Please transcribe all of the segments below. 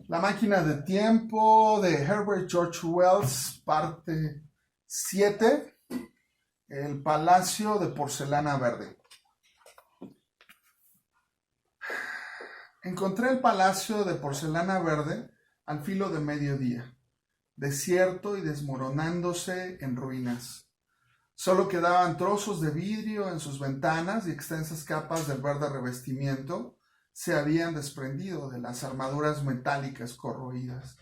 La máquina de tiempo de Herbert George Wells, parte 7, el Palacio de Porcelana Verde. Encontré el Palacio de Porcelana Verde al filo de mediodía, desierto y desmoronándose en ruinas. Solo quedaban trozos de vidrio en sus ventanas y extensas capas del verde revestimiento se habían desprendido de las armaduras metálicas corroídas.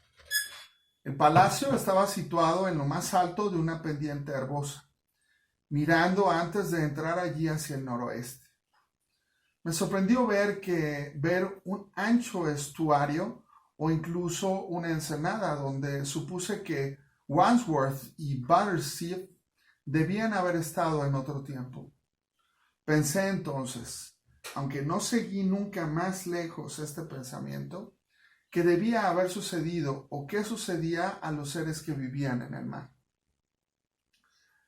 El palacio estaba situado en lo más alto de una pendiente herbosa, mirando antes de entrar allí hacia el noroeste. Me sorprendió ver un ancho estuario o incluso una ensenada donde supuse que Wandsworth y Battersea debían haber estado en otro tiempo. Pensé entonces, aunque no seguí nunca más lejos este pensamiento, que debía haber sucedido o qué sucedía a los seres que vivían en el mar.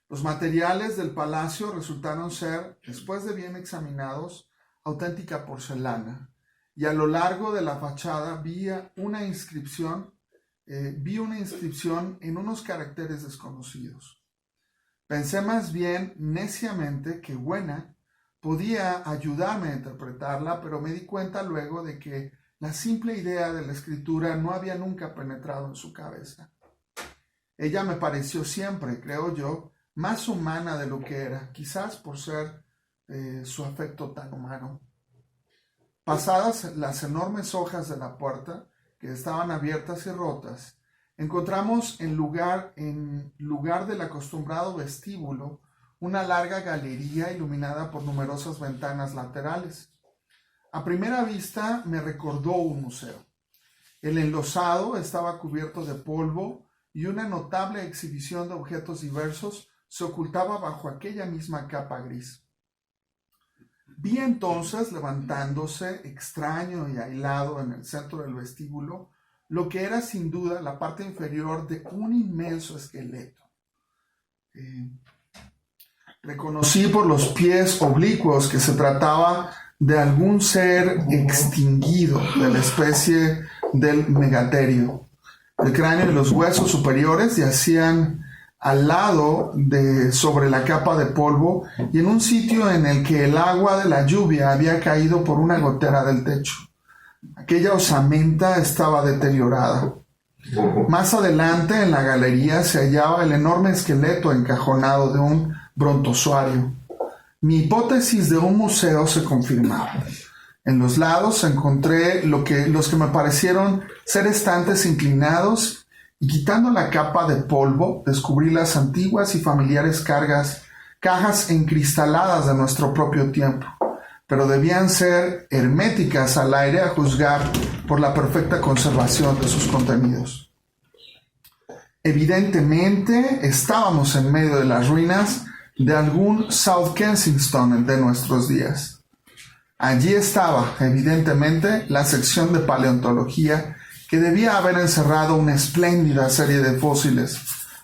Los materiales del palacio resultaron ser, después de bien examinados, auténtica porcelana, y a lo largo de la fachada vi una inscripción en unos caracteres desconocidos. Pensé más bien neciamente que Buena podía ayudarme a interpretarla, pero me di cuenta luego de que la simple idea de la escritura no había nunca penetrado en su cabeza. Ella me pareció siempre, creo yo, más humana de lo que era, quizás por ser su afecto tan humano. Pasadas las enormes hojas de la puerta, que estaban abiertas y rotas, encontramos en lugar del acostumbrado vestíbulo una larga galería iluminada por numerosas ventanas laterales. A primera vista me recordó un museo. El enlosado estaba cubierto de polvo y una notable exhibición de objetos diversos se ocultaba bajo aquella misma capa gris. Vi entonces, levantándose extraño y aislado en el centro del vestíbulo, lo que era sin duda la parte inferior de un inmenso esqueleto. Reconocí por los pies oblicuos que se trataba de algún ser extinguido de la especie del megaterio. El cráneo y los huesos superiores yacían al lado sobre la capa de polvo y en un sitio en el que el agua de la lluvia había caído por una gotera del techo. Aquella osamenta estaba deteriorada. Más adelante en la galería se hallaba el enorme esqueleto encajonado de un brontosario. Mi hipótesis de un museo se confirmaba. En los lados encontré los que me parecieron ser estantes inclinados y quitando la capa de polvo descubrí las antiguas y familiares cajas encristaladas de nuestro propio tiempo, pero debían ser herméticas al aire a juzgar por la perfecta conservación de sus contenidos. Evidentemente estábamos en medio de las ruinas de algún South Kensington de nuestros días. Allí estaba, evidentemente, la sección de paleontología que debía haber encerrado una espléndida serie de fósiles,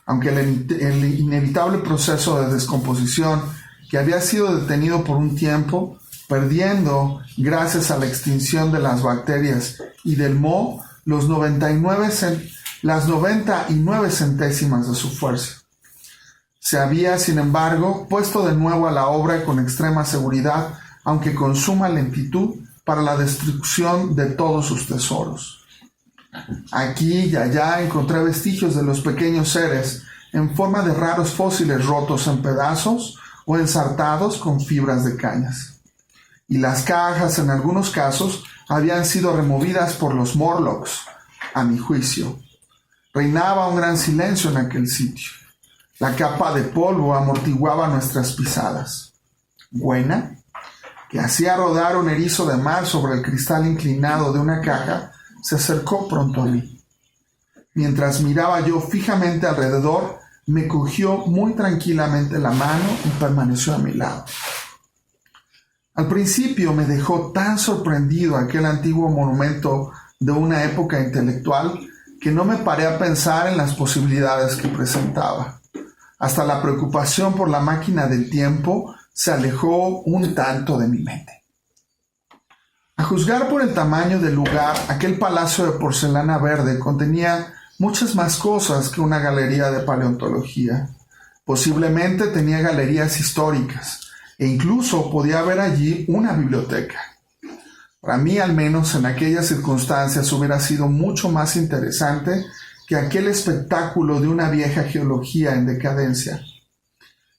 aunque el inevitable proceso de descomposición que había sido detenido por un tiempo, perdiendo, gracias a la extinción de las bacterias y del moho, las 99 centésimas de su fuerza. Se había, sin embargo, puesto de nuevo a la obra con extrema seguridad, aunque con suma lentitud, para la destrucción de todos sus tesoros. Aquí y allá encontré vestigios de los pequeños seres en forma de raros fósiles rotos en pedazos o ensartados con fibras de cañas. Y las cajas, en algunos casos, habían sido removidas por los Morlocks, a mi juicio. Reinaba un gran silencio en aquel sitio. La capa de polvo amortiguaba nuestras pisadas. Buena, que hacía rodar un erizo de mar sobre el cristal inclinado de una caja, se acercó pronto a mí. Mientras miraba yo fijamente alrededor, me cogió muy tranquilamente la mano y permaneció a mi lado. Al principio me dejó tan sorprendido aquel antiguo monumento de una época intelectual que no me paré a pensar en las posibilidades que presentaba. Hasta la preocupación por la máquina del tiempo se alejó un tanto de mi mente. A juzgar por el tamaño del lugar, aquel palacio de porcelana verde contenía muchas más cosas que una galería de paleontología. Posiblemente tenía galerías históricas e incluso podía haber allí una biblioteca. Para mí, al menos en aquellas circunstancias, hubiera sido mucho más interesante que aquel espectáculo de una vieja geología en decadencia.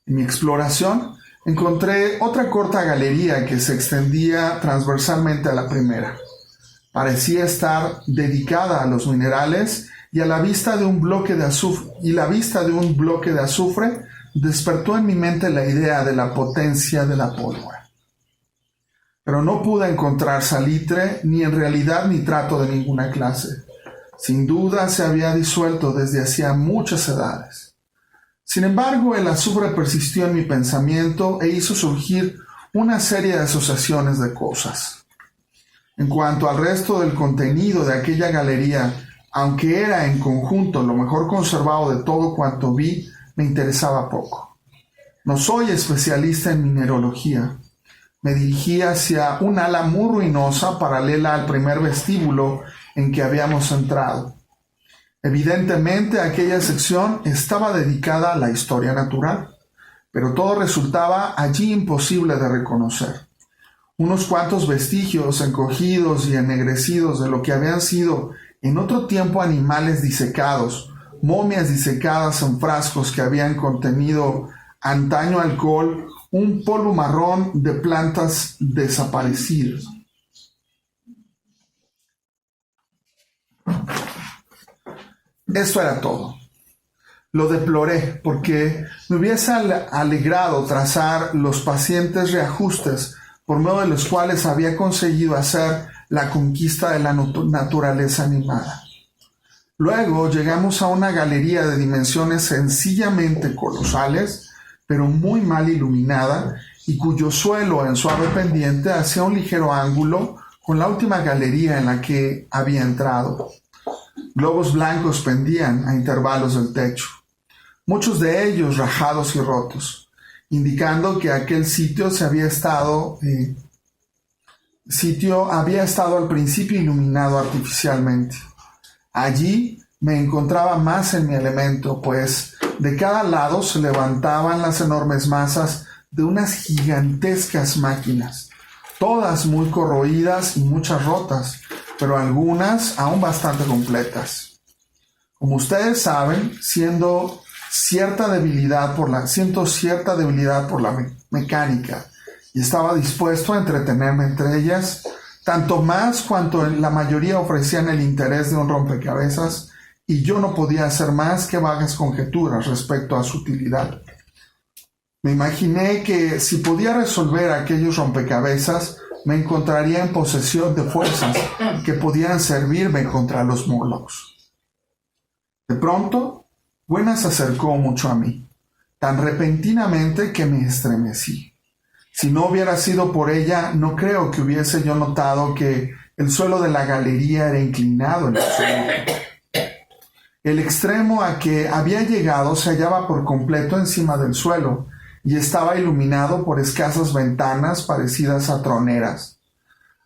En mi exploración, encontré otra corta galería que se extendía transversalmente a la primera. Parecía estar dedicada a los minerales y la vista de un bloque de azufre despertó en mi mente la idea de la potencia de la pólvora. Pero no pude encontrar salitre ni en realidad nitrato de ninguna clase. Sin duda se había disuelto desde hacía muchas edades. Sin embargo, el azufre persistió en mi pensamiento e hizo surgir una serie de asociaciones de cosas. En cuanto al resto del contenido de aquella galería, aunque era en conjunto lo mejor conservado de todo cuanto vi, me interesaba poco. No soy especialista en mineralogía. Me dirigí hacia un ala muy ruinosa paralela al primer vestíbulo en que habíamos entrado. Evidentemente, aquella sección estaba dedicada a la historia natural, pero todo resultaba allí imposible de reconocer. Unos cuantos vestigios encogidos y ennegrecidos de lo que habían sido en otro tiempo animales disecados, momias disecadas en frascos que habían contenido antaño alcohol, un polvo marrón de plantas desaparecidas. Esto era todo. Lo deploré porque me hubiese alegrado trazar los pacientes reajustes por medio de los cuales había conseguido hacer la conquista de la naturaleza animada. Luego llegamos a una galería de dimensiones sencillamente colosales, pero muy mal iluminada, y cuyo suelo en suave pendiente hacía un ligero ángulo con la última galería en la que había entrado. Globos blancos pendían a intervalos del techo, muchos de ellos rajados y rotos, indicando que aquel sitio había estado al principio iluminado artificialmente. Allí me encontraba más en mi elemento, pues de cada lado se levantaban las enormes masas de unas gigantescas máquinas, todas muy corroídas y muchas rotas, pero algunas aún bastante completas. Como ustedes saben, siento cierta debilidad por la mecánica, y estaba dispuesto a entretenerme entre ellas, tanto más cuanto la mayoría ofrecían el interés de un rompecabezas, y yo no podía hacer más que vagas conjeturas respecto a su utilidad. Me imaginé que si podía resolver aquellos rompecabezas, me encontraría en posesión de fuerzas que podían servirme contra los Morlocks. De pronto, Buena se acercó mucho a mí, tan repentinamente que me estremecí. Si no hubiera sido por ella, no creo que hubiese yo notado que el suelo de la galería era inclinado en absoluto. El extremo a que había llegado se hallaba por completo encima del suelo y estaba iluminado por escasas ventanas parecidas a troneras.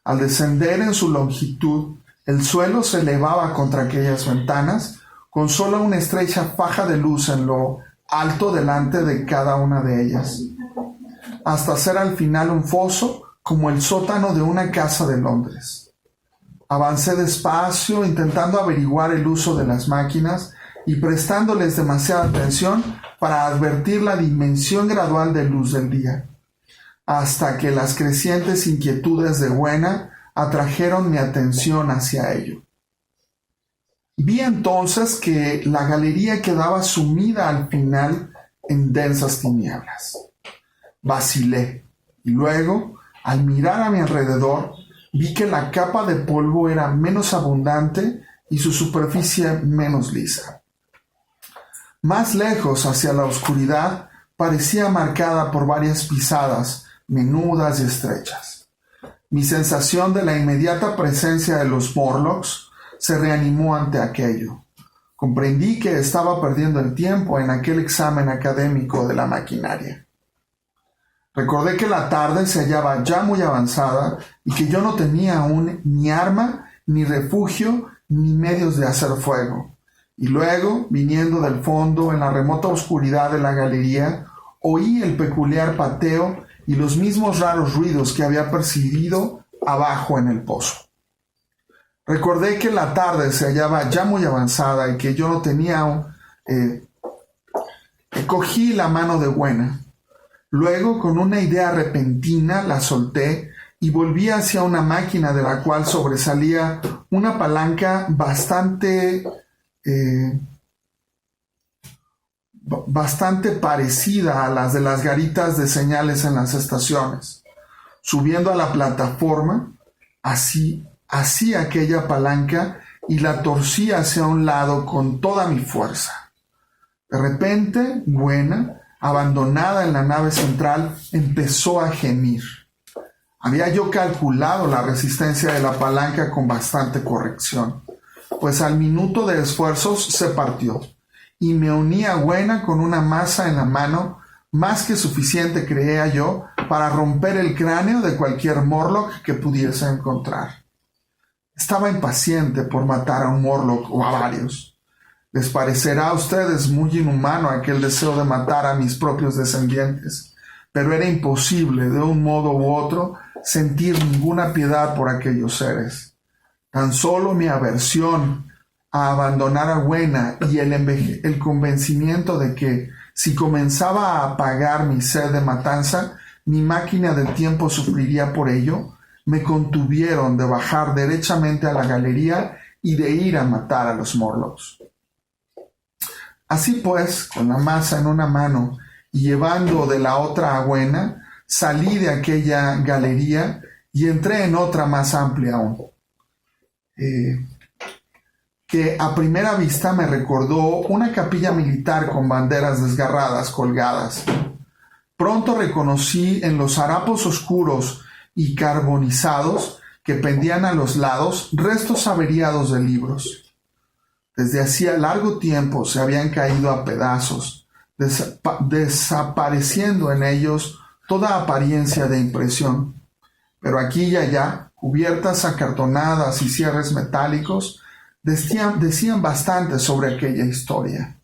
Al descender en su longitud, el suelo se elevaba contra aquellas ventanas con solo una estrecha faja de luz en lo alto delante de cada una de ellas, hasta ser al final un foso como el sótano de una casa de Londres. Avancé despacio, intentando averiguar el uso de las máquinas y prestándoles demasiada atención para advertir la dimensión gradual de luz del día, hasta que las crecientes inquietudes de Buena atrajeron mi atención hacia ello. Vi entonces que la galería quedaba sumida al final en densas tinieblas. Vacilé, y luego, al mirar a mi alrededor, vi que la capa de polvo era menos abundante y su superficie menos lisa. Más lejos, hacia la oscuridad, parecía marcada por varias pisadas, menudas y estrechas. Mi sensación de la inmediata presencia de los Morlocks se reanimó ante aquello. Comprendí que estaba perdiendo el tiempo en aquel examen académico de la maquinaria. Recordé que la tarde se hallaba ya muy avanzada y que yo no tenía aún ni arma, ni refugio, ni medios de hacer fuego. Y luego, viniendo del fondo, en la remota oscuridad de la galería, oí el peculiar pateo y los mismos raros ruidos que había percibido abajo en el pozo. Recordé que la tarde se hallaba ya muy avanzada y que yo no tenía aún... Cogí la mano de Buena. Luego, con una idea repentina, la solté y volví hacia una máquina de la cual sobresalía una palanca bastante parecida a las de las garitas de señales en las estaciones. Subiendo a la plataforma, así aquella palanca y la torcí hacia un lado con toda mi fuerza. De repente, Buena, abandonada en la nave central, empezó a gemir. Había yo calculado la resistencia de la palanca con bastante corrección, pues al minuto de esfuerzos se partió, y me uní a Buena con una masa en la mano, más que suficiente, creía yo, para romper el cráneo de cualquier Morlock que pudiese encontrar. Estaba impaciente por matar a un Morlock o a varios. Les parecerá a ustedes muy inhumano aquel deseo de matar a mis propios descendientes, pero era imposible, de un modo u otro, sentir ninguna piedad por aquellos seres. Tan solo mi aversión a abandonar a Buena y el convencimiento de que, si comenzaba a apagar mi sed de matanza, mi máquina del tiempo sufriría por ello, me contuvieron de bajar derechamente a la galería y de ir a matar a los Morlocks. Así pues, con la masa en una mano y llevando de la otra a Buena, salí de aquella galería y entré en otra más amplia aún, que a primera vista me recordó una capilla militar con banderas desgarradas colgadas. Pronto reconocí en los harapos oscuros y carbonizados que pendían a los lados restos averiados de libros. Desde hacía largo tiempo se habían caído a pedazos, desapareciendo en ellos toda apariencia de impresión. Pero aquí y allá, cubiertas acartonadas y cierres metálicos, decían bastante sobre aquella historia.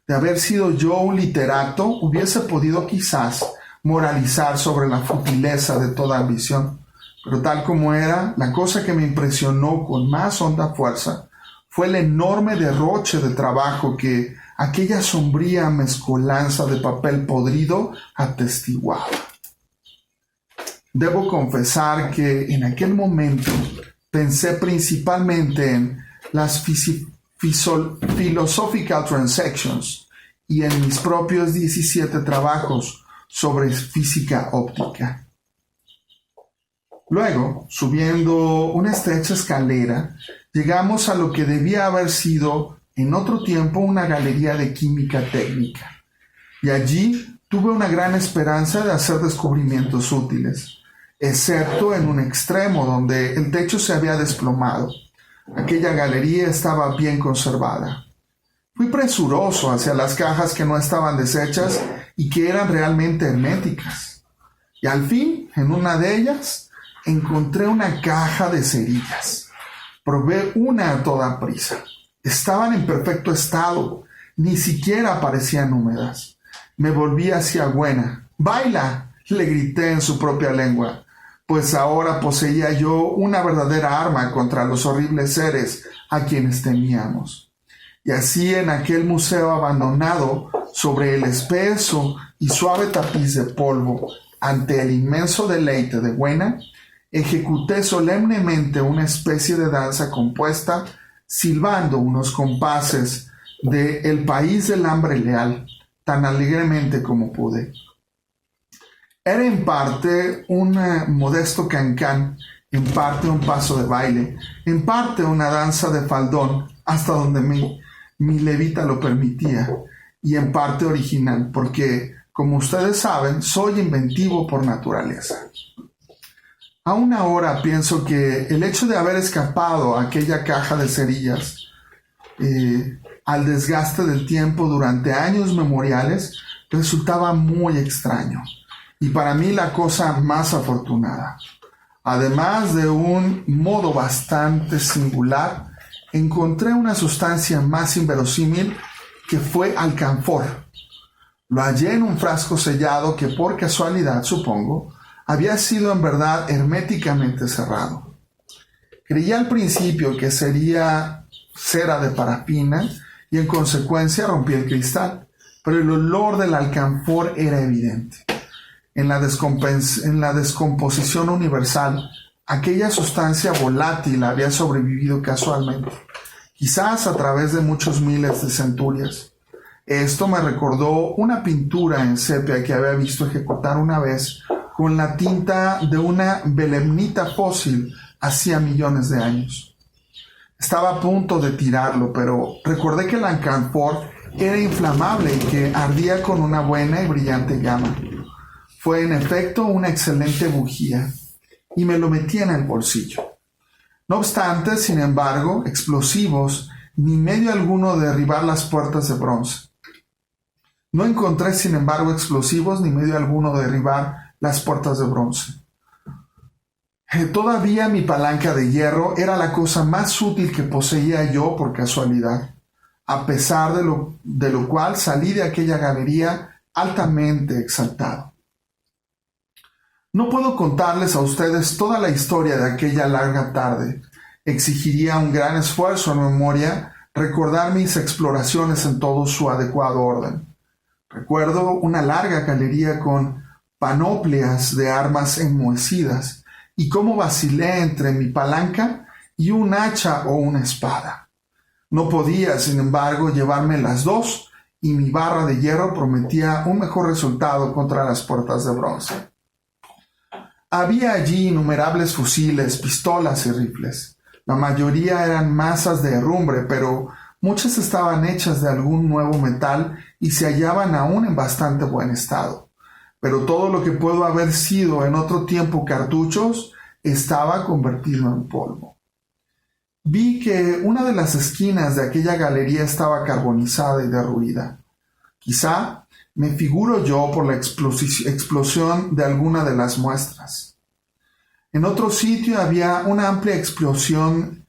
De haber sido yo un literato, hubiese podido quizás moralizar sobre la futileza de toda ambición, pero tal como era, la cosa que me impresionó con más honda fuerza fue el enorme derroche de trabajo que aquella sombría mezcolanza de papel podrido atestiguaba. Debo confesar que en aquel momento pensé principalmente en las Philosophical Transactions y en mis propios 17 trabajos sobre física óptica. Luego, subiendo una estrecha escalera, llegamos a lo que debía haber sido en otro tiempo una galería de química técnica, y allí tuve una gran esperanza de hacer descubrimientos útiles, excepto en un extremo donde el techo se había desplomado. Aquella galería estaba bien conservada. Fui presuroso hacia las cajas que no estaban deshechas y que eran realmente herméticas, y al fin, en una de ellas, encontré una caja de cerillas. Probé una a toda prisa. Estaban en perfecto estado, ni siquiera parecían húmedas. Me volví hacia Buena. ¡Baila!, le grité en su propia lengua, pues ahora poseía yo una verdadera arma contra los horribles seres a quienes temíamos. Y así, en aquel museo abandonado, sobre el espeso y suave tapiz de polvo, ante el inmenso deleite de Buena, ejecuté solemnemente una especie de danza compuesta, silbando unos compases de El país del hambre leal, tan alegremente como pude. Era en parte un modesto cancán, en parte un paso de baile, en parte una danza de faldón, hasta donde mi levita lo permitía, y en parte original, porque, como ustedes saben, soy inventivo por naturaleza. Aún ahora pienso que el hecho de haber escapado a aquella caja de cerillas al desgaste del tiempo durante años memoriales resultaba muy extraño. y para mí la cosa más afortunada. Además de un modo bastante singular, encontré una sustancia más inverosímil que fue alcanfor. Lo hallé en un frasco sellado que por casualidad, supongo, había sido en verdad herméticamente cerrado. Creí al principio que sería cera de parafina y en consecuencia rompí el cristal, pero el olor del alcanfor era evidente. En la descomposición universal, aquella sustancia volátil había sobrevivido casualmente, quizás a través de muchos miles de centurias. Esto me recordó una pintura en sepia que había visto ejecutar una vez con la tinta de una belemnita fósil hacía millones de años. Estaba a punto de tirarlo, pero recordé que el alcanfor era inflamable y que ardía con una buena y brillante llama. Fue en efecto una excelente bujía y me lo metí en el bolsillo. No obstante, sin embargo, explosivos ni medio alguno de derribar las puertas de bronce. No encontré, sin embargo, explosivos ni medio alguno de derribar las puertas de bronce. Todavía mi palanca de hierro era la cosa más útil que poseía yo por casualidad, a pesar de lo cual salí de aquella galería altamente exaltado. No puedo contarles a ustedes toda la historia de aquella larga tarde. Exigiría un gran esfuerzo en memoria recordar mis exploraciones en todo su adecuado orden. Recuerdo una larga galería con panoplias de armas enmohecidas y cómo vacilé entre mi palanca y un hacha o una espada. No podía, sin embargo, llevarme las dos y mi barra de hierro prometía un mejor resultado contra las puertas de bronce. Había allí innumerables fusiles, pistolas y rifles. La mayoría eran masas de herrumbre, pero muchas estaban hechas de algún nuevo metal y se hallaban aún en bastante buen estado. Pero todo lo que pudo haber sido en otro tiempo cartuchos estaba convertido en polvo. Vi que una de las esquinas de aquella galería estaba carbonizada y derruida. Quizá me figuro yo por la explosión de alguna de las muestras. En otro sitio había una amplia exposición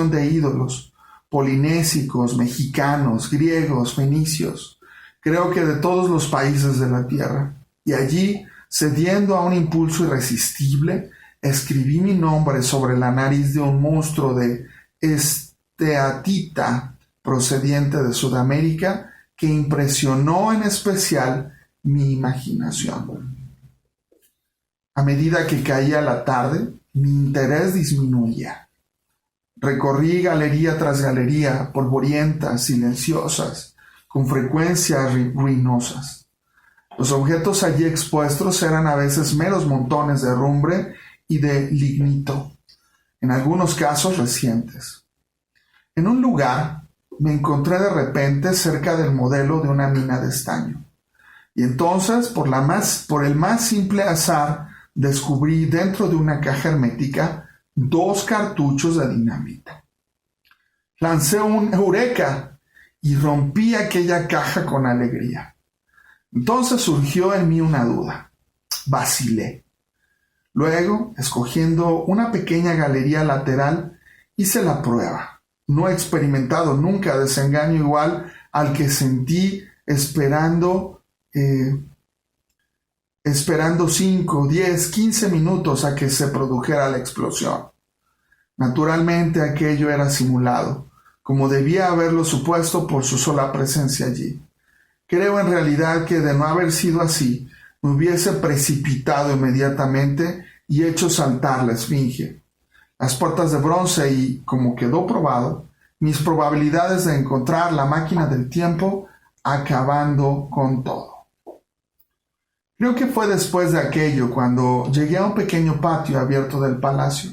de ídolos, polinésicos, mexicanos, griegos, fenicios, creo que de todos los países de la tierra. Y allí, cediendo a un impulso irresistible, escribí mi nombre sobre la nariz de un monstruo de esteatita procediente de Sudamérica que impresionó en especial mi imaginación. A medida que caía la tarde, mi interés disminuía. Recorrí galería tras galería, polvorientas, silenciosas, con frecuencias ruinosas. Los objetos allí expuestos eran a veces meros montones de herrumbre y de lignito, en algunos casos recientes. En un lugar me encontré de repente cerca del modelo de una mina de estaño, y entonces, por el más simple azar, descubrí dentro de una caja hermética 2 cartuchos de dinamita. Lancé un ¡eureka! Y rompí aquella caja con alegría. Entonces surgió en mí una duda. Vacilé. Luego, escogiendo una pequeña galería lateral, hice la prueba. No he experimentado nunca desengaño igual al que sentí esperando 5, 10, 15 minutos a que se produjera la explosión. Naturalmente aquello era simulado, como debía haberlo supuesto por su sola presencia allí. Creo en realidad que de no haber sido así, me hubiese precipitado inmediatamente y hecho saltar la esfinge, las puertas de bronce y, como quedó probado, mis probabilidades de encontrar la máquina del tiempo acabando con todo. Creo que fue después de aquello cuando llegué a un pequeño patio abierto del palacio.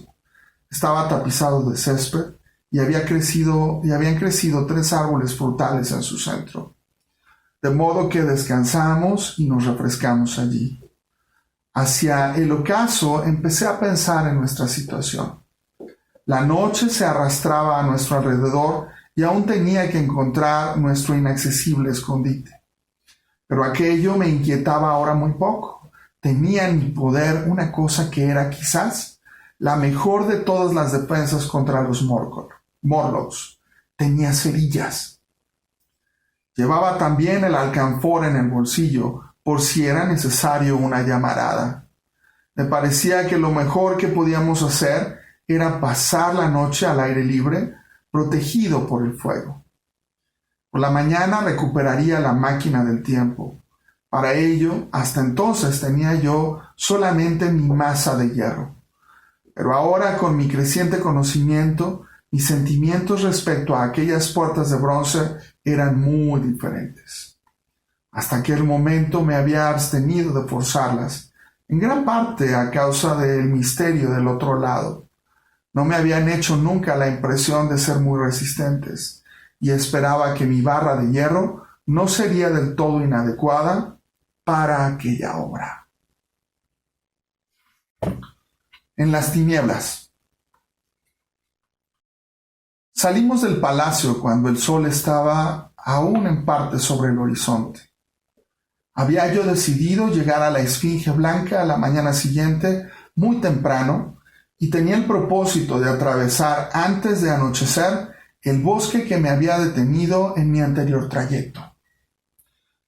Estaba tapizado de césped y habían crecido 3 árboles frutales en su centro. De modo que descansamos y nos refrescamos allí. Hacia el ocaso empecé a pensar en nuestra situación. La noche se arrastraba a nuestro alrededor y aún tenía que encontrar nuestro inaccesible escondite. Pero aquello me inquietaba ahora muy poco. tenía en mi poder una cosa que era quizás la mejor de todas las defensas contra los Morlocks. Tenía cerillas. Llevaba también el alcanfor en el bolsillo por si era necesario una llamarada. Me parecía que lo mejor que podíamos hacer era pasar la noche al aire libre, protegido por el fuego. Por la mañana recuperaría la máquina del tiempo. Para ello, hasta entonces tenía yo solamente mi masa de hierro. Pero ahora, con mi creciente conocimiento, mis sentimientos respecto a aquellas puertas de bronce eran muy diferentes. Hasta aquel momento me había abstenido de forzarlas, en gran parte a causa del misterio del otro lado. No me habían hecho nunca la impresión de ser muy resistentes, y esperaba que mi barra de hierro no sería del todo inadecuada para aquella obra. En las tinieblas. Salimos del palacio cuando el sol estaba aún en parte sobre el horizonte. Había yo decidido llegar a la Esfinge Blanca a la mañana siguiente muy temprano y tenía el propósito de atravesar antes de anochecer el bosque que me había detenido en mi anterior trayecto.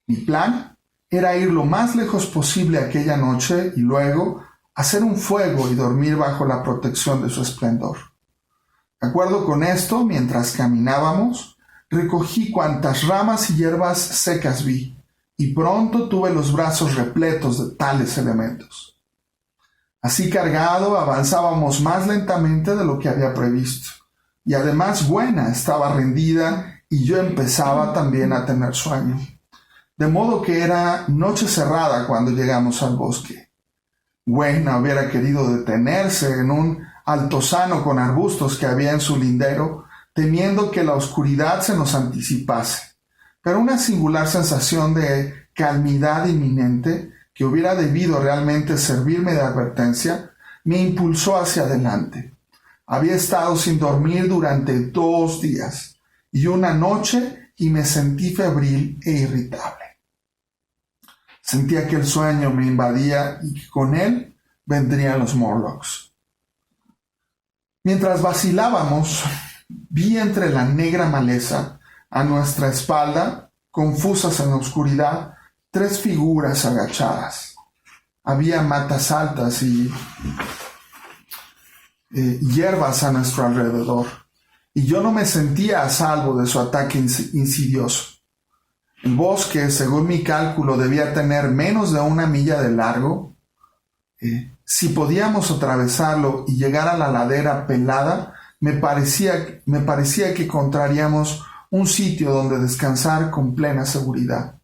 Mi plan era ir lo más lejos posible aquella noche y luego hacer un fuego y dormir bajo la protección de su esplendor. De acuerdo con esto, mientras caminábamos, recogí cuantas ramas y hierbas secas vi, y pronto tuve los brazos repletos de tales elementos. Así cargado, avanzábamos más lentamente de lo que había previsto, y además Buena estaba rendida y yo empezaba también a tener sueño. De modo que era noche cerrada cuando llegamos al bosque. Buena hubiera querido detenerse en un altozano con arbustos que había en su lindero, temiendo que la oscuridad se nos anticipase. Pero una singular sensación de calmidad inminente, que hubiera debido realmente servirme de advertencia, me impulsó hacia adelante. Había estado sin dormir durante 2 días y una noche y me sentí febril e irritable. Sentía que el sueño me invadía y que con él vendrían los Morlocks. Mientras vacilábamos, vi entre la negra maleza a nuestra espalda, confusas en la oscuridad, 3 figuras agachadas. Había matas altas y hierbas a nuestro alrededor, y yo no me sentía a salvo de su ataque insidioso. El bosque, según mi cálculo, debía tener menos de 1 milla de largo. Si podíamos atravesarlo y llegar a la ladera pelada, me parecía que encontraríamos un sitio donde descansar con plena seguridad.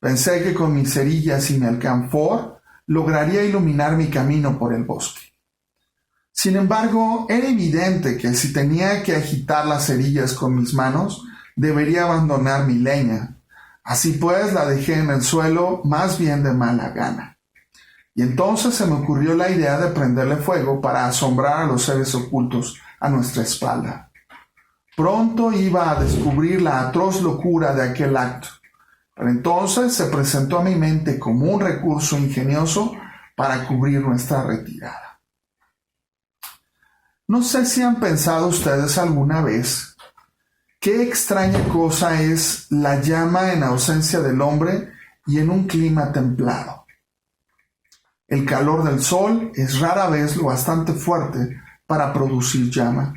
Pensé que con mis cerillas y mi alcanfor lograría iluminar mi camino por el bosque. Sin embargo, era evidente que si tenía que agitar las cerillas con mis manos, debería abandonar mi leña. Así pues, la dejé en el suelo más bien de mala gana. Y entonces se me ocurrió la idea de prenderle fuego para asombrar a los seres ocultos a nuestra espalda. Pronto iba a descubrir la atroz locura de aquel acto, pero entonces se presentó a mi mente como un recurso ingenioso para cubrir nuestra retirada. No sé si han pensado ustedes alguna vez qué extraña cosa es la llama en ausencia del hombre y en un clima templado. El calor del sol es rara vez lo bastante fuerte para producir llama,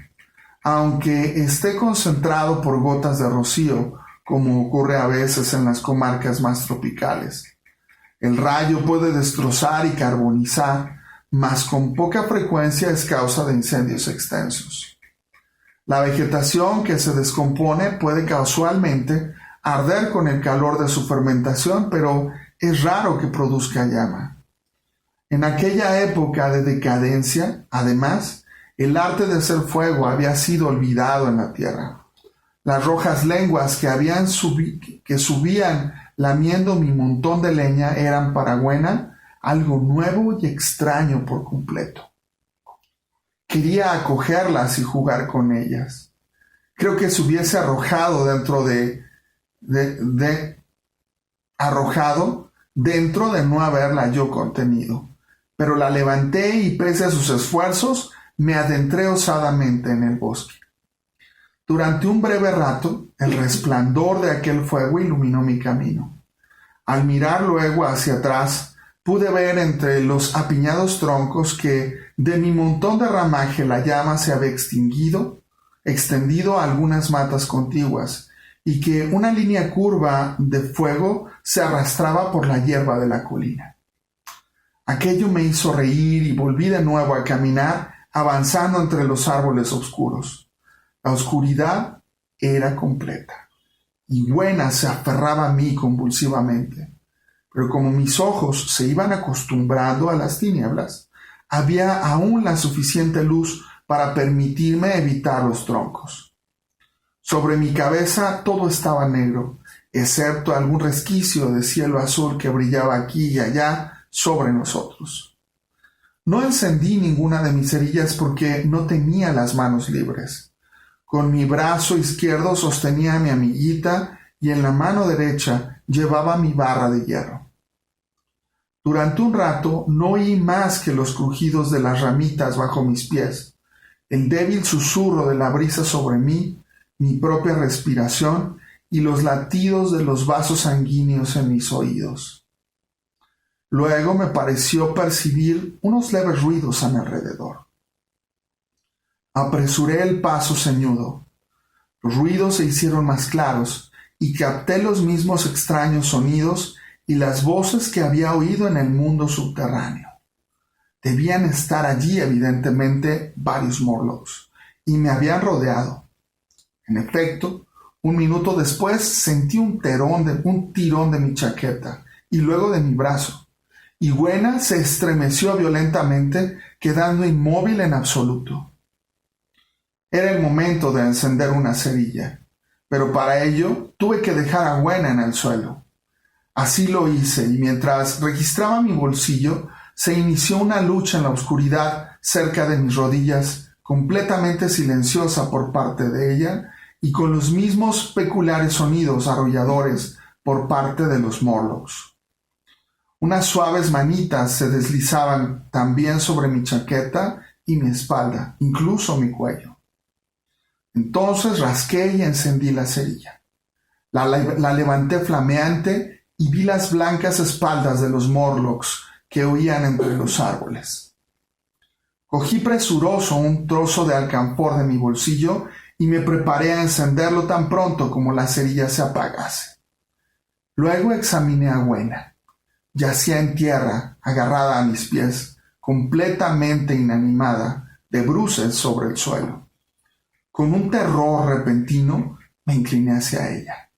aunque esté concentrado por gotas de rocío, como ocurre a veces en las comarcas más tropicales. El rayo puede destrozar y carbonizar, mas con poca frecuencia es causa de incendios extensos. La vegetación que se descompone puede casualmente arder con el calor de su fermentación, pero es raro que produzca llama. En aquella época de decadencia, además, el arte de hacer fuego había sido olvidado en la tierra. Las rojas lenguas que subían lamiendo mi montón de leña eran para Buena algo nuevo y extraño por completo. Quería acogerlas y jugar con ellas. Creo que se hubiese arrojado dentro de no haberla yo contenido, pero la levanté y pese a sus esfuerzos, me adentré osadamente en el bosque. Durante un breve rato, el resplandor de aquel fuego iluminó mi camino. Al mirar luego hacia atrás, pude ver entre los apiñados troncos que de mi montón de ramaje la llama se había extendido a algunas matas contiguas, y que una línea curva de fuego se arrastraba por la hierba de la colina. Aquello me hizo reír y volví de nuevo a caminar, avanzando entre los árboles oscuros. La oscuridad era completa, y Buena se aferraba a mí convulsivamente. Pero como mis ojos se iban acostumbrando a las tinieblas, había aún la suficiente luz para permitirme evitar los troncos. Sobre mi cabeza todo estaba negro, excepto algún resquicio de cielo azul que brillaba aquí y allá sobre nosotros. No encendí ninguna de mis cerillas porque no tenía las manos libres. Con mi brazo izquierdo sostenía a mi amiguita y en la mano derecha llevaba mi barra de hierro. Durante un rato no oí más que los crujidos de las ramitas bajo mis pies, el débil susurro de la brisa sobre mí, mi propia respiración y los latidos de los vasos sanguíneos en mis oídos. Luego me pareció percibir unos leves ruidos a mi alrededor. Apresuré el paso ceñudo. Los ruidos se hicieron más claros y capté los mismos extraños sonidos y las voces que había oído en el mundo subterráneo. Debían estar allí, evidentemente, varios Morlocks, y me habían rodeado. En efecto, un minuto después sentí un tirón de mi chaqueta y luego de mi brazo, y Buena se estremeció violentamente, quedando inmóvil en absoluto. Era el momento de encender una cerilla, pero para ello tuve que dejar a Buena en el suelo. Así lo hice, y mientras registraba mi bolsillo, se inició una lucha en la oscuridad cerca de mis rodillas, completamente silenciosa por parte de ella, y con los mismos peculiares sonidos arrolladores por parte de los Morlocks. Unas suaves manitas se deslizaban también sobre mi chaqueta y mi espalda, incluso mi cuello. Entonces rasqué y encendí la cerilla. La levanté flameante y vi las blancas espaldas de los Morlocks que huían entre los árboles. Cogí presuroso un trozo de alcanfor de mi bolsillo y me preparé a encenderlo tan pronto como la cerilla se apagase. Luego examiné a Buena. Yacía en tierra, agarrada a mis pies, completamente inanimada, de bruces sobre el suelo. Con un terror repentino me incliné hacia ella.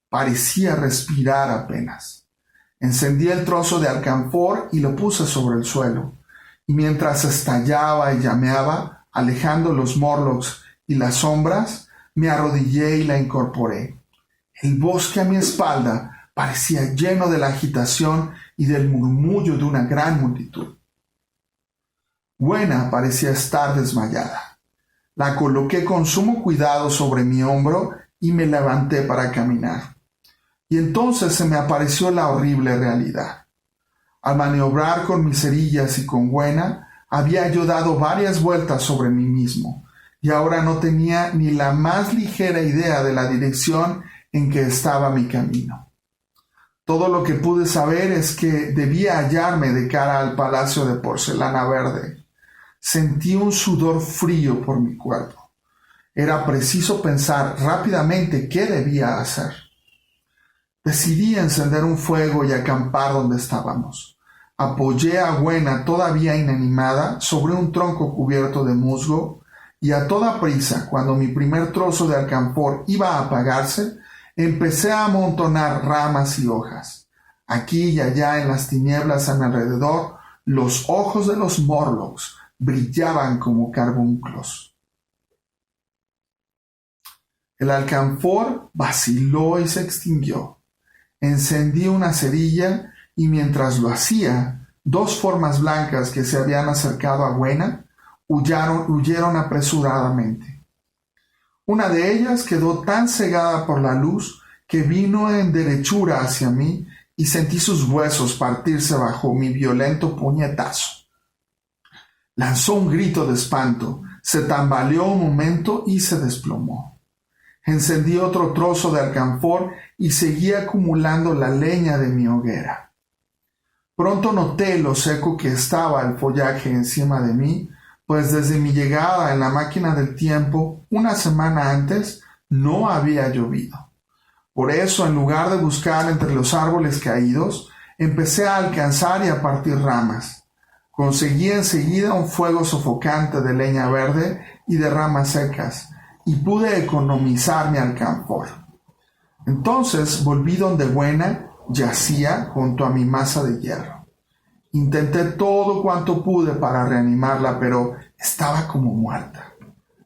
Parecía respirar apenas. Encendí el trozo de alcanfor y lo puse sobre el suelo, y mientras estallaba y llameaba, alejando los Morlocks y las sombras, me arrodillé y la incorporé. El bosque a mi espalda parecía lleno de la agitación y del murmullo de una gran multitud. Buena parecía estar desmayada. La coloqué con sumo cuidado sobre mi hombro y me levanté para caminar. Y entonces se me apareció la horrible realidad. Al maniobrar con mis cerillas y con Buena, había yo dado varias vueltas sobre mí mismo, y ahora no tenía ni la más ligera idea de la dirección en que estaba mi camino. Todo lo que pude saber es que debía hallarme de cara al palacio de porcelana verde. Sentí un sudor frío por mi cuerpo. Era preciso pensar rápidamente qué debía hacer. Decidí encender un fuego y acampar donde estábamos. Apoyé a Buena todavía inanimada sobre un tronco cubierto de musgo y a toda prisa, cuando mi primer trozo de alcanfor iba a apagarse, empecé a amontonar ramas y hojas. Aquí y allá en las tinieblas a mi alrededor, los ojos de los Morlocks brillaban como carbunclos. El alcanfor vaciló y se extinguió. Encendí una cerilla y mientras lo hacía, dos formas blancas que se habían acercado a Buena huyeron apresuradamente. Una de ellas quedó tan cegada por la luz que vino en derechura hacia mí y sentí sus huesos partirse bajo mi violento puñetazo. Lanzó un grito de espanto, se tambaleó un momento y se desplomó. Encendí otro trozo de alcanfor y seguí acumulando la leña de mi hoguera. Pronto noté lo seco que estaba el follaje encima de mí, pues desde mi llegada en la máquina del tiempo, una semana antes, no había llovido. Por eso, en lugar de buscar entre los árboles caídos, empecé a alcanzar y a partir ramas. Conseguí enseguida un fuego sofocante de leña verde y de ramas secas, y pude economizar mi alcanfor. Entonces volví donde Buena yacía junto a mi masa de hierro. Intenté todo cuanto pude para reanimarla, pero estaba como muerta.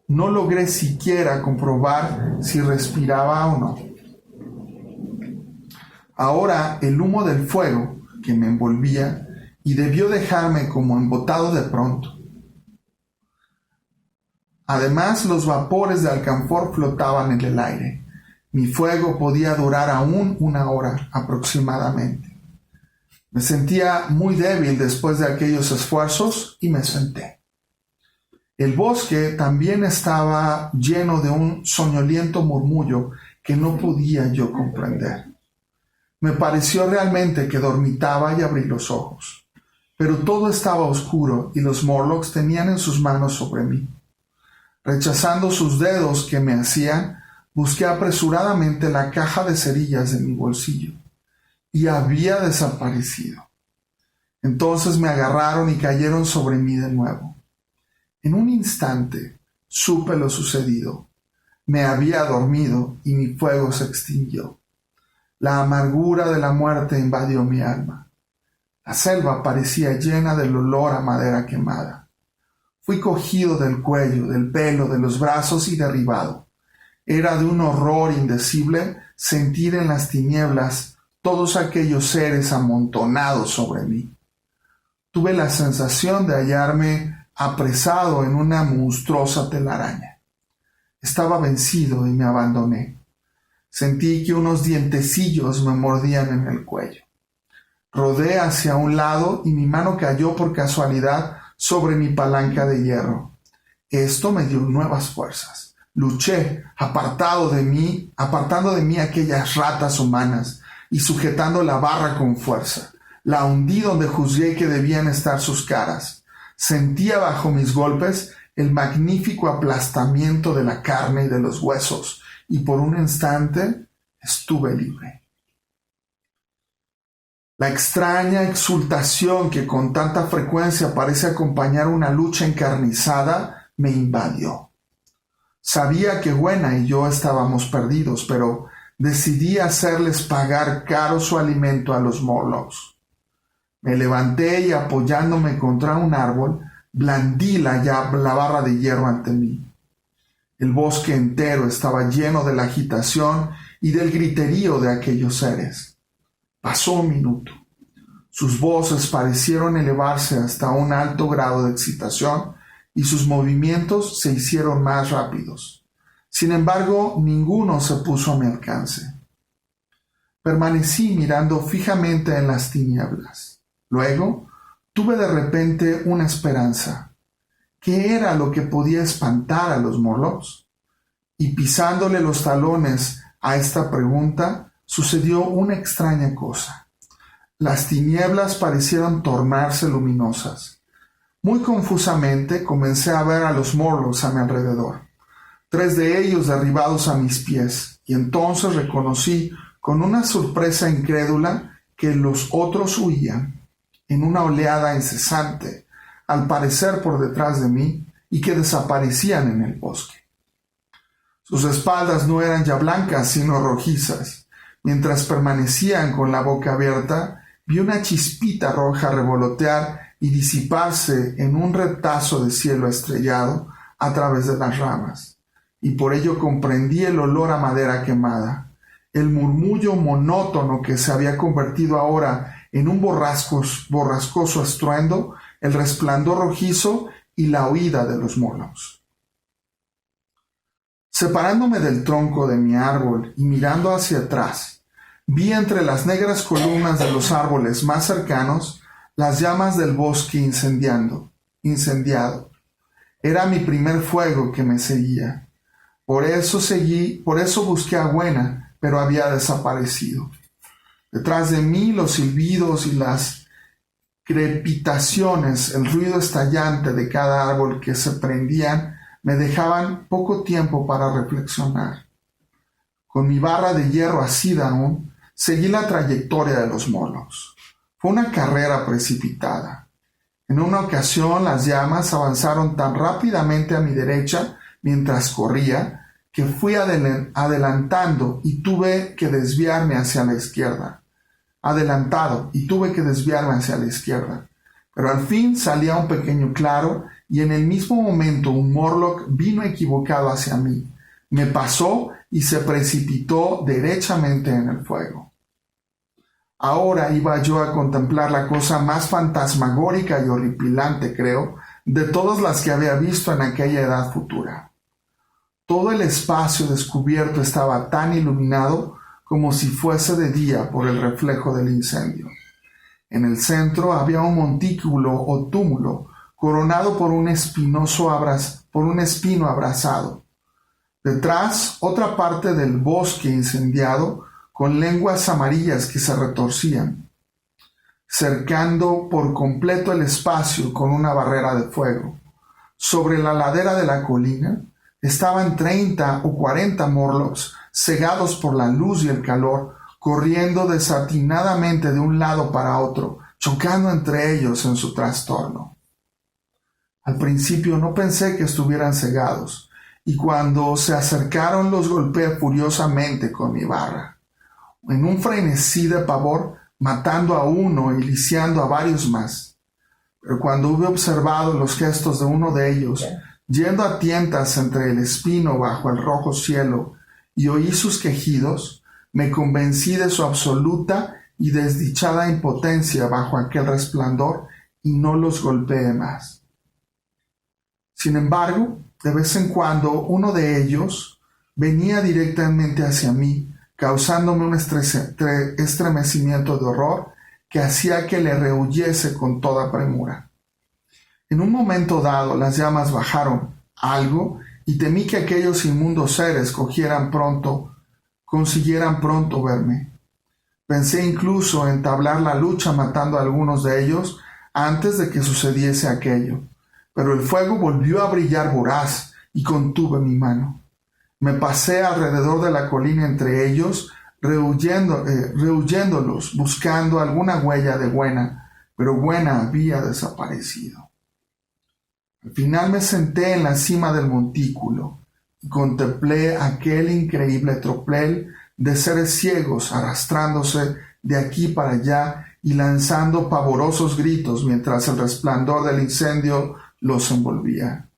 No logré siquiera comprobar si respiraba o no. Ahora el humo del fuego que me envolvía y debió dejarme como embotado de pronto. Además, los vapores de alcanfor flotaban en el aire. Mi fuego podía durar aún 1 hora aproximadamente. Me sentía muy débil después de aquellos esfuerzos y me senté. El bosque también estaba lleno de un soñoliento murmullo que no podía yo comprender. Me pareció realmente que dormitaba y abrí los ojos, pero todo estaba oscuro y los Morlocks tenían en sus manos sobre mí. Rechazando sus dedos que me hacían, busqué apresuradamente la caja de cerillas de mi bolsillo, y había desaparecido. Entonces me agarraron y cayeron sobre mí de nuevo. En un instante supe lo sucedido. Me había dormido y mi fuego se extinguió. La amargura de la muerte invadió mi alma. La selva parecía llena del olor a madera quemada. Fui cogido del cuello, del pelo, de los brazos y derribado. Era de un horror indecible sentir en las tinieblas todos aquellos seres amontonados sobre mí. Tuve la sensación de hallarme apresado en una monstruosa telaraña. Estaba vencido y me abandoné. Sentí que unos dientecillos me mordían en el cuello. Rodé hacia un lado y mi mano cayó por casualidad sobre mi palanca de hierro. Esto me dio nuevas fuerzas. Luché, apartando de mí aquellas ratas humanas y sujetando la barra con fuerza. La hundí donde juzgué que debían estar sus caras. Sentía bajo mis golpes el magnífico aplastamiento de la carne y de los huesos, y por un instante estuve libre. La extraña exultación que con tanta frecuencia parece acompañar una lucha encarnizada me invadió. Sabía que Buena y yo estábamos perdidos, pero decidí hacerles pagar caro su alimento a los Morlocks. Me levanté y apoyándome contra un árbol, blandí la barra de hierro ante mí. El bosque entero estaba lleno de la agitación y del griterío de aquellos seres. Pasó un minuto. Sus voces parecieron elevarse hasta un alto grado de excitación y sus movimientos se hicieron más rápidos. Sin embargo, ninguno se puso a mi alcance. Permanecí mirando fijamente en las tinieblas. Luego, tuve de repente una esperanza. ¿Qué era lo que podía espantar a los Morlocks? Y pisándole los talones a esta pregunta, sucedió una extraña cosa. Las tinieblas parecieron tornarse luminosas. Muy confusamente comencé a ver a los Morlocks a mi alrededor. 3 de ellos derribados a mis pies, y entonces reconocí con una sorpresa incrédula que los otros huían en una oleada incesante, al parecer por detrás de mí, y que desaparecían en el bosque. Sus espaldas no eran ya blancas, sino rojizas. Mientras permanecían con la boca abierta, vi una chispita roja revolotear y disiparse en un retazo de cielo estrellado a través de las ramas, y por ello comprendí el olor a madera quemada, el murmullo monótono que se había convertido ahora en un borrascoso estruendo, el resplandor rojizo y la huida de los Morlocks. Separándome del tronco de mi árbol y mirando hacia atrás, vi entre las negras columnas de los árboles más cercanos las llamas del bosque incendiado. Era mi primer fuego que me seguía. Por eso busqué a Gwenna, pero había desaparecido. Detrás de mí los silbidos y las crepitaciones, el ruido estallante de cada árbol que se prendían, me dejaban poco tiempo para reflexionar. Con mi barra de hierro asida aún, seguí la trayectoria de los Morlocks. Fue una carrera precipitada. En una ocasión las llamas avanzaron tan rápidamente a mi derecha mientras corría que fui adelantando y tuve que desviarme hacia la izquierda. Pero al fin salía un pequeño claro y en el mismo momento un Morlock vino equivocado hacia mí. Me pasó y se precipitó derechamente en el fuego. Ahora iba yo a contemplar la cosa más fantasmagórica y horripilante, creo, de todas las que había visto en aquella edad futura. Todo el espacio descubierto estaba tan iluminado como si fuese de día por el reflejo del incendio. En el centro había un montículo o túmulo coronado por un espino abrasado. Detrás, otra parte del bosque incendiado con lenguas amarillas que se retorcían, cercando por completo el espacio con una barrera de fuego. Sobre la ladera de la colina estaban 30 o 40 Morlocks cegados por la luz y el calor, corriendo desatinadamente de un lado para otro, chocando entre ellos en su trastorno. Al principio no pensé que estuvieran cegados, y cuando se acercaron los golpeé furiosamente con mi barra. En un frenesí de pavor, matando a uno y lisiando a varios más. Pero cuando hube observado los gestos de uno de ellos, yendo a tientas entre el espino bajo el rojo cielo, y oí sus quejidos, me convencí de su absoluta y desdichada impotencia bajo aquel resplandor y no los golpeé más. Sin embargo, de vez en cuando uno de ellos venía directamente hacia mí, causándome un estremecimiento de horror que hacía que le rehuyese con toda premura. En un momento dado las llamas bajaron algo y temí que aquellos inmundos seres consiguieran pronto verme. Pensé incluso en entablar la lucha matando a algunos de ellos antes de que sucediese aquello, pero el fuego volvió a brillar voraz y contuve mi mano. Me pasé alrededor de la colina entre ellos, rehuyéndolos, buscando alguna huella de Gwenna, pero Gwenna había desaparecido. Al final me senté en la cima del montículo y contemplé aquel increíble tropel de seres ciegos arrastrándose de aquí para allá y lanzando pavorosos gritos mientras el resplandor del incendio los envolvía.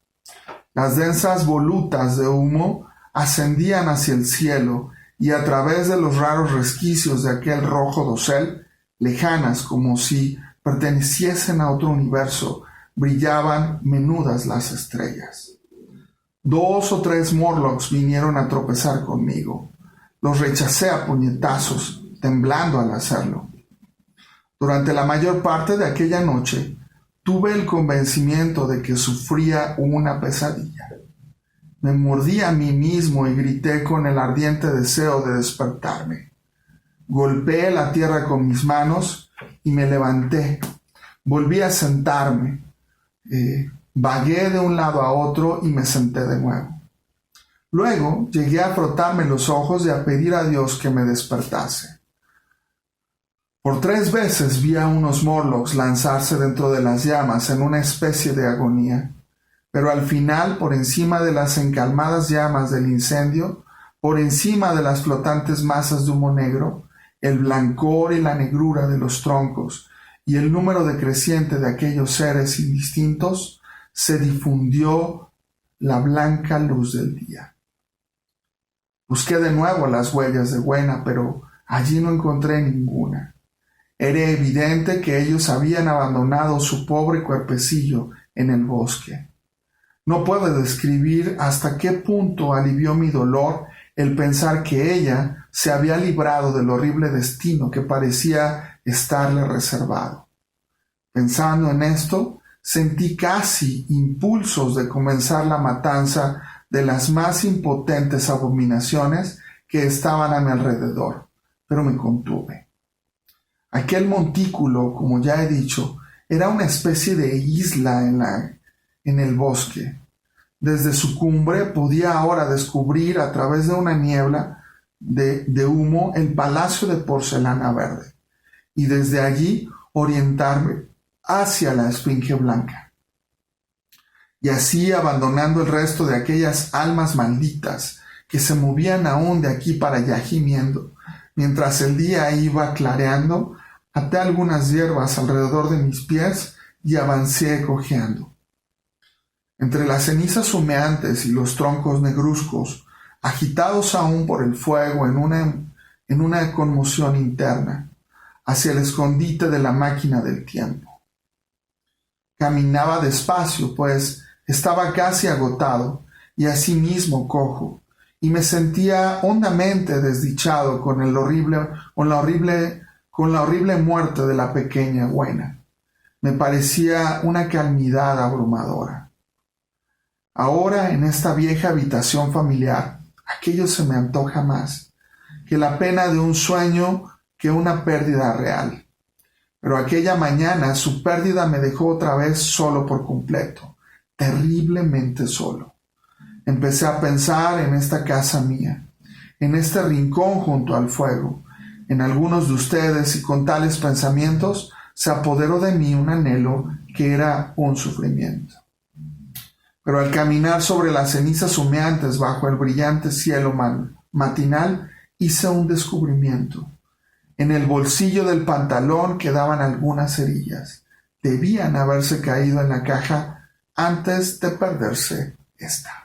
Las densas volutas de humo ascendían hacia el cielo y a través de los raros resquicios de aquel rojo dosel, lejanas como si perteneciesen a otro universo, brillaban menudas las estrellas. 2 o 3 Morlocks vinieron a tropezar conmigo. Los rechacé a puñetazos, temblando al hacerlo. Durante la mayor parte de aquella noche, tuve el convencimiento de que sufría una pesadilla. Me mordí a mí mismo y grité con el ardiente deseo de despertarme. Golpeé la tierra con mis manos y me levanté. Volví a sentarme. Vagué de un lado a otro y me senté de nuevo. Luego llegué a frotarme los ojos y a pedir a Dios que me despertase. Por 3 veces vi a unos Morlocks lanzarse dentro de las llamas en una especie de agonía. Pero al final, por encima de las encalmadas llamas del incendio, por encima de las flotantes masas de humo negro, el blancor y la negrura de los troncos y el número decreciente de aquellos seres indistintos, se difundió la blanca luz del día. Busqué de nuevo las huellas de Gwenna, pero allí no encontré ninguna. Era evidente que ellos habían abandonado su pobre cuerpecillo en el bosque. No puedo describir hasta qué punto alivió mi dolor el pensar que ella se había librado del horrible destino que parecía estarle reservado. Pensando en esto, sentí casi impulsos de comenzar la matanza de las más impotentes abominaciones que estaban a mi alrededor, pero me contuve. Aquel montículo, como ya he dicho, era una especie de isla en el bosque. Desde su cumbre podía ahora descubrir a través de una niebla de humo el palacio de porcelana verde, y desde allí orientarme hacia la Esfinge Blanca. Y así, abandonando el resto de aquellas almas malditas que se movían aún de aquí para allá gimiendo, mientras el día iba clareando, até algunas hierbas alrededor de mis pies y avancé cojeando. Entre las cenizas humeantes y los troncos negruzcos, agitados aún por el fuego en una conmoción interna, hacia el escondite de la máquina del tiempo. Caminaba despacio, pues estaba casi agotado y asimismo cojo, y me sentía hondamente desdichado con la horrible muerte de la pequeña Buena. Me parecía una calamidad abrumadora. Ahora, en esta vieja habitación familiar, aquello se me antoja más que la pena de un sueño, que una pérdida real. Pero aquella mañana su pérdida me dejó otra vez solo por completo, terriblemente solo. Empecé a pensar en esta casa mía, en este rincón junto al fuego, en algunos de ustedes, y con tales pensamientos se apoderó de mí un anhelo que era un sufrimiento. Pero al caminar sobre las cenizas humeantes bajo el brillante cielo matinal, hice un descubrimiento. En el bolsillo del pantalón quedaban algunas cerillas. Debían haberse caído en la caja antes de perderse esta.